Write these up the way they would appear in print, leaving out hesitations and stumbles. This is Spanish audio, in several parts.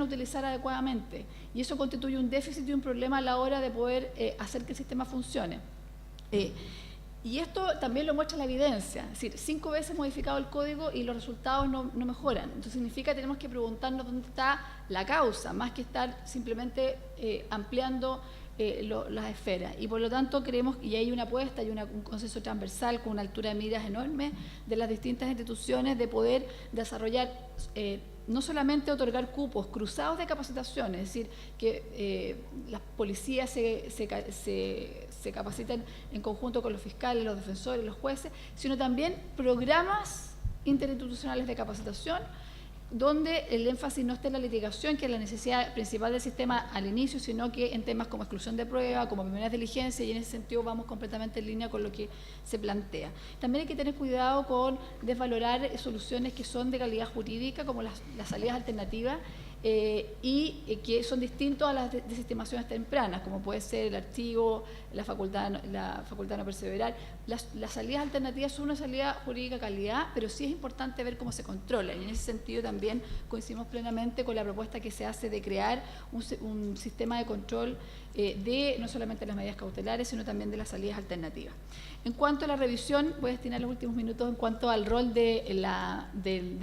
utilizar adecuadamente, y eso constituye un déficit y un problema a la hora de poder hacer que el sistema funcione. Y esto también lo muestra la evidencia, es decir, 5 veces modificado el código y los resultados no mejoran. Entonces significa que tenemos que preguntarnos dónde está la causa, más que estar simplemente ampliando las esferas. Y por lo tanto creemos, y hay una apuesta y un consenso transversal con una altura de miras enorme de las distintas instituciones de poder desarrollar no solamente otorgar cupos cruzados de capacitación, es decir, que las policías se capaciten en conjunto con los fiscales, los defensores, los jueces, sino también programas interinstitucionales de capacitación, donde el énfasis no esté en la litigación, que es la necesidad principal del sistema al inicio, sino que en temas como exclusión de prueba, como primeras diligencias, y en ese sentido vamos completamente en línea con lo que se plantea. También hay que tener cuidado con desvalorar soluciones que son de calidad jurídica, como las salidas alternativas, y que son distintos a las desestimaciones tempranas, como puede ser el archivo, la facultad de no perseverar. Las salidas alternativas son una salida jurídica de calidad, pero sí es importante ver cómo se controla, y en ese sentido también coincidimos plenamente con la propuesta que se hace de crear un sistema de control de no solamente las medidas cautelares, sino también de las salidas alternativas. En cuanto a la revisión, voy a destinar los últimos minutos en cuanto al rol de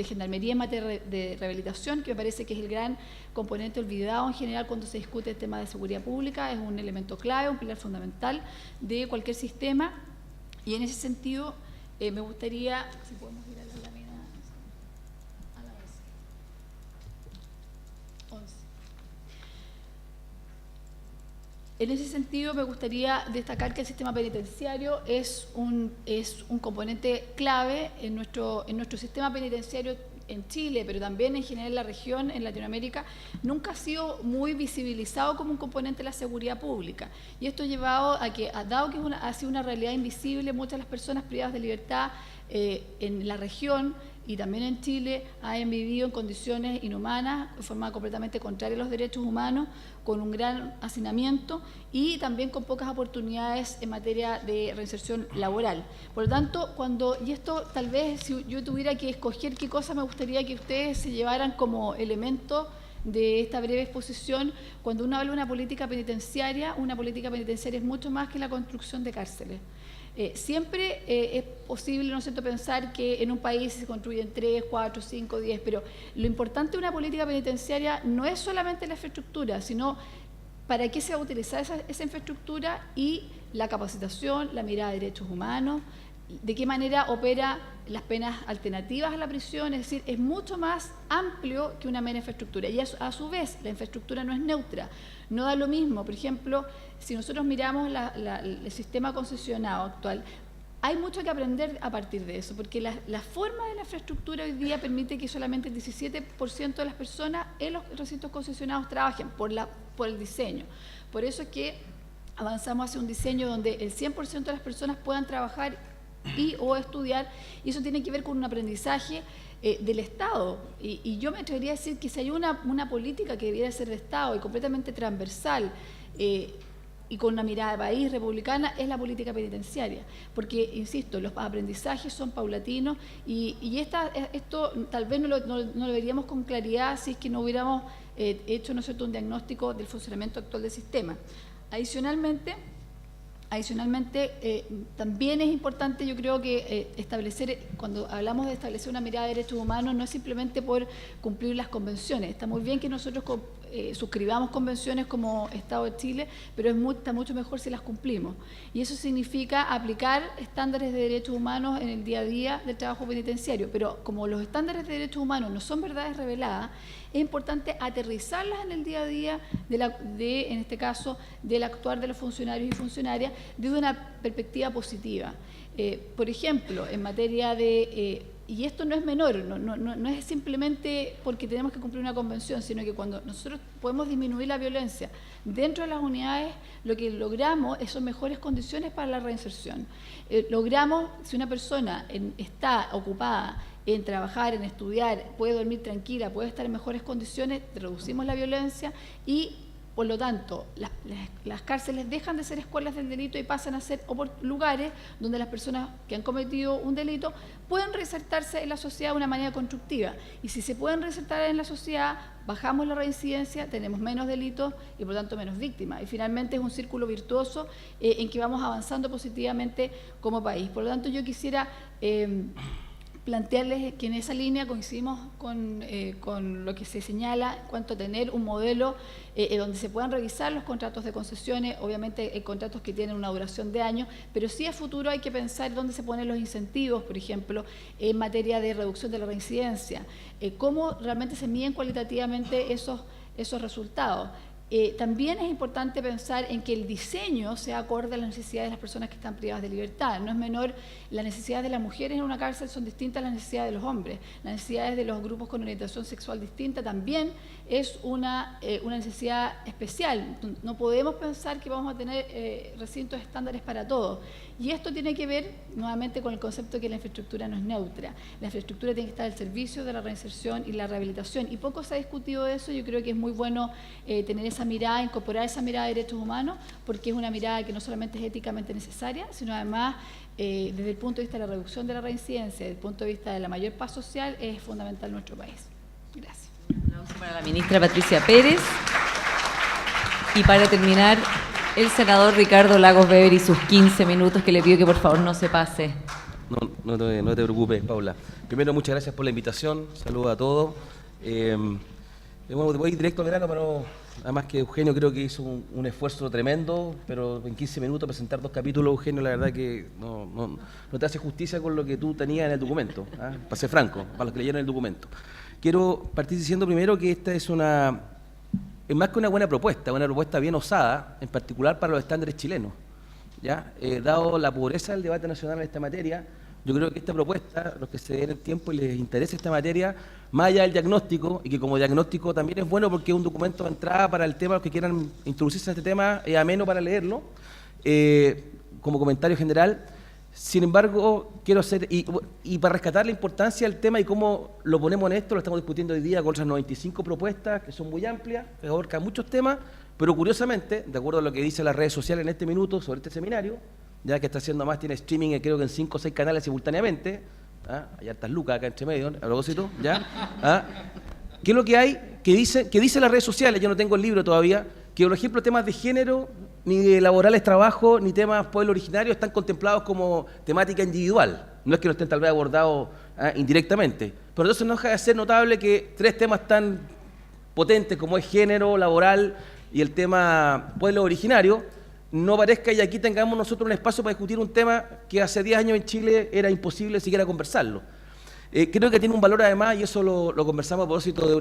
Gendarmería en materia de rehabilitación, que me parece que es el gran componente olvidado en general cuando se discute el tema de seguridad pública. Es un elemento clave, un pilar fundamental de cualquier sistema, y en ese sentido me gustaría, si podemos ir a la lámina a la 11. En ese sentido, me gustaría destacar que el sistema penitenciario es un componente clave en nuestro sistema penitenciario en Chile, pero también en general en la región, en Latinoamérica. Nunca ha sido muy visibilizado como un componente de la seguridad pública. Y esto ha llevado a que, dado que ha sido una realidad invisible, muchas de las personas privadas de libertad en la región y también en Chile han vivido en condiciones inhumanas, de forma completamente contraria a los derechos humanos, con un gran hacinamiento y también con pocas oportunidades en materia de reinserción laboral. Por lo tanto, y esto tal vez si yo tuviera que escoger qué cosa me gustaría que ustedes se llevaran como elemento de esta breve exposición, cuando uno habla de una política penitenciaria es mucho más que la construcción de cárceles. Siempre es posible, ¿no es cierto?, pensar que en un país se construyen 3, 4, 5, 10, pero lo importante de una política penitenciaria no es solamente la infraestructura, sino para qué se va a utilizar esa infraestructura y la capacitación, la mirada de derechos humanos, de qué manera opera las penas alternativas a la prisión. Es decir, es mucho más amplio que una mera infraestructura, y a su vez la infraestructura no es neutra. No da lo mismo, por ejemplo, si nosotros miramos el sistema concesionado actual, hay mucho que aprender a partir de eso, porque la forma de la infraestructura hoy día permite que solamente el 17% de las personas en los recintos concesionados trabajen por el diseño. Por eso es que avanzamos hacia un diseño donde el 100% de las personas puedan trabajar o estudiar, y eso tiene que ver con un aprendizaje del Estado. Y yo me atrevería a decir que si hay una política que debiera ser de Estado y completamente transversal y con una mirada de país republicana, es la política penitenciaria, porque, insisto, los aprendizajes son paulatinos y esto tal vez no lo veríamos con claridad si es que no hubiéramos hecho, ¿no es cierto?, un diagnóstico del funcionamiento actual del sistema. Adicionalmente, también es importante, yo creo que cuando hablamos de establecer una mirada de derechos humanos, no es simplemente por cumplir las convenciones. Está muy bien que nosotros suscribamos convenciones como Estado de Chile, pero está mucho mejor si las cumplimos. Y eso significa aplicar estándares de derechos humanos en el día a día del trabajo penitenciario. Pero como los estándares de derechos humanos no son verdades reveladas, es importante aterrizarlas en el día a día en este caso, del actuar de los funcionarios y funcionarias desde una perspectiva positiva. Por ejemplo, en materia y esto no es menor, no es simplemente porque tenemos que cumplir una convención, sino que cuando nosotros podemos disminuir la violencia dentro de las unidades, lo que logramos son mejores condiciones para la reinserción. Logramos, si una persona está ocupada en trabajar, en estudiar, puede dormir tranquila, puede estar en mejores condiciones, reducimos la violencia y Por lo tanto, las cárceles dejan de ser escuelas del delito y pasan a ser lugares donde las personas que han cometido un delito pueden reinsertarse en la sociedad de una manera constructiva. Y si se pueden reinsertar en la sociedad, bajamos la reincidencia, tenemos menos delitos y por lo tanto menos víctimas. Y finalmente es un círculo virtuoso en que vamos avanzando positivamente como país. Por lo tanto, yo quisiera plantearles que en esa línea coincidimos con lo que se señala en cuanto a tener un modelo donde se puedan revisar los contratos de concesiones, obviamente contratos que tienen una duración de años, pero sí a futuro hay que pensar dónde se ponen los incentivos, por ejemplo, en materia de reducción de la reincidencia, cómo realmente se miden cualitativamente esos resultados. También es importante pensar en que el diseño sea acorde a las necesidades de las personas que están privadas de libertad. No es menor, las necesidades de las mujeres en una cárcel son distintas a las necesidades de los hombres. Las necesidades de los grupos con orientación sexual distinta también es una necesidad especial. No podemos pensar que vamos a tener recintos estándares para todos. Y esto tiene que ver nuevamente con el concepto de que la infraestructura no es neutra. La infraestructura tiene que estar al servicio de la reinserción y la rehabilitación. Y poco se ha discutido de eso. Yo creo que es muy bueno tener esa mirada, incorporar esa mirada de derechos humanos, porque es una mirada que no solamente es éticamente necesaria, sino además desde el punto de vista de la reducción de la reincidencia, desde el punto de vista de la mayor paz social, es fundamental en nuestro país. Gracias. Un aplauso para la ministra Patricia Pérez. Y para terminar, el senador Ricardo Lagos Weber y sus 15 minutos, que le pido que por favor no se pase. No te preocupes, Paula. Primero, muchas gracias por la invitación. Saludos a todos. Bueno, voy directo al grano, pero además que Eugenio creo que hizo un esfuerzo tremendo, pero en 15 minutos presentar 2 capítulos, Eugenio, la verdad que no te hace justicia con lo que tú tenías en el documento, para ser franco, para los que leyeron el documento. Quiero partir diciendo primero que esta es más que una buena propuesta, una propuesta bien osada, en particular para los estándares chilenos. ¿Ya? Dado la pobreza del debate nacional en esta materia, yo creo que esta propuesta, los que se den el tiempo y les interese esta materia, más allá del diagnóstico, y que como diagnóstico también es bueno porque es un documento de entrada para el tema, los que quieran introducirse en este tema, es ameno para leerlo, como comentario general. Sin embargo, quiero hacer, y para rescatar la importancia del tema y cómo lo ponemos en esto, lo estamos discutiendo hoy día con otras 95 propuestas que son muy amplias, que abarcan muchos temas, pero curiosamente, de acuerdo a lo que dicen las redes sociales en este minuto sobre este seminario, ya que está haciendo más, tiene streaming creo que en 5 o 6 canales simultáneamente, hay hartas lucas acá entre medio, a propósito, ¿ya? ¿Qué es lo que hay? Que dice las redes sociales, yo no tengo el libro todavía, que por ejemplo temas de género, ni de laborales trabajo, ni temas pueblo originario están contemplados como temática individual. No es que no estén tal vez abordados indirectamente. Pero entonces no deja de ser notable que 3 temas tan potentes como es género, laboral y el tema pueblo originario, no parezca y aquí tengamos nosotros un espacio para discutir un tema que hace 10 años en Chile era imposible siquiera conversarlo. Creo que tiene un valor además, y eso lo conversamos a propósito de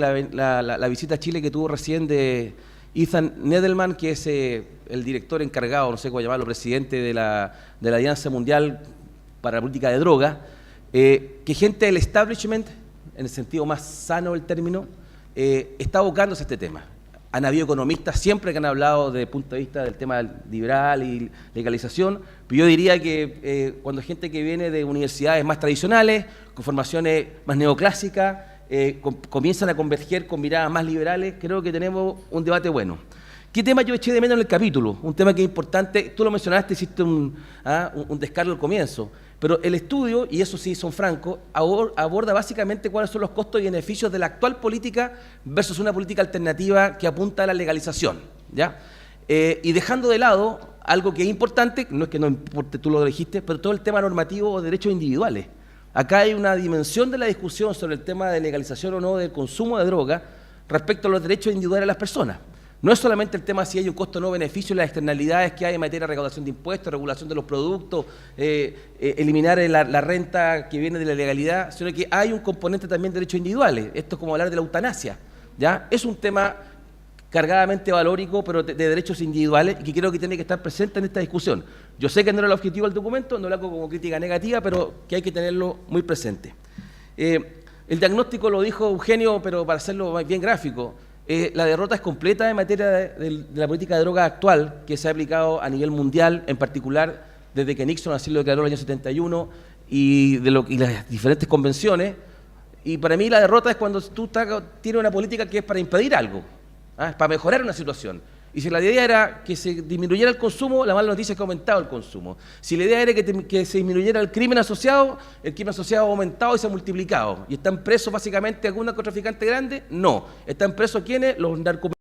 la visita a Chile que tuvo recién de Ethan Nedelman, que es el director encargado, no sé cómo llamarlo, presidente de la Alianza Mundial para la Política de Drogas, que gente del establishment, en el sentido más sano del término, está abocándose a este tema. Han habido economistas siempre que han hablado desde el punto de vista del tema liberal y legalización, pero yo diría que cuando hay gente que viene de universidades más tradicionales, con formaciones más neoclásicas, comienzan a converger con miradas más liberales, creo que tenemos un debate bueno. ¿Qué tema yo eché de menos en el capítulo? Un tema que es importante, tú lo mencionaste, hiciste un descargo al comienzo, pero el estudio, y eso sí son francos, aborda básicamente cuáles son los costos y beneficios de la actual política versus una política alternativa que apunta a la legalización, ¿ya? Y dejando de lado algo que es importante, no es que no importe, tú lo dijiste, pero todo el tema normativo de derechos individuales. Acá hay una dimensión de la discusión sobre el tema de legalización o no del consumo de droga respecto a los derechos individuales de las personas. No es solamente el tema si hay un costo o no beneficio y las externalidades que hay en materia de recaudación de impuestos, regulación de los productos, eliminar la renta que viene de la legalidad, sino que hay un componente también de derechos individuales. Esto es como hablar de la eutanasia, ¿ya? Es un tema cargadamente valórico, pero de derechos individuales, y que creo que tiene que estar presente en esta discusión. Yo sé que no era el objetivo del documento, no lo hago como crítica negativa, pero que hay que tenerlo muy presente. El diagnóstico lo dijo Eugenio, pero para hacerlo bien gráfico, la derrota es completa en materia de la política de droga actual que se ha aplicado a nivel mundial, en particular desde que Nixon así lo declaró en el año 71 y las diferentes convenciones. Y para mí la derrota es cuando tú tienes una política que es para impedir algo, para mejorar una situación. Y si la idea era que se disminuyera el consumo, la mala noticia es que ha aumentado el consumo. Si la idea era que se disminuyera el crimen asociado ha aumentado y se ha multiplicado. ¿Y están presos básicamente algún narcotraficante grande? No. ¿Están presos quiénes? Los narcomenudistas.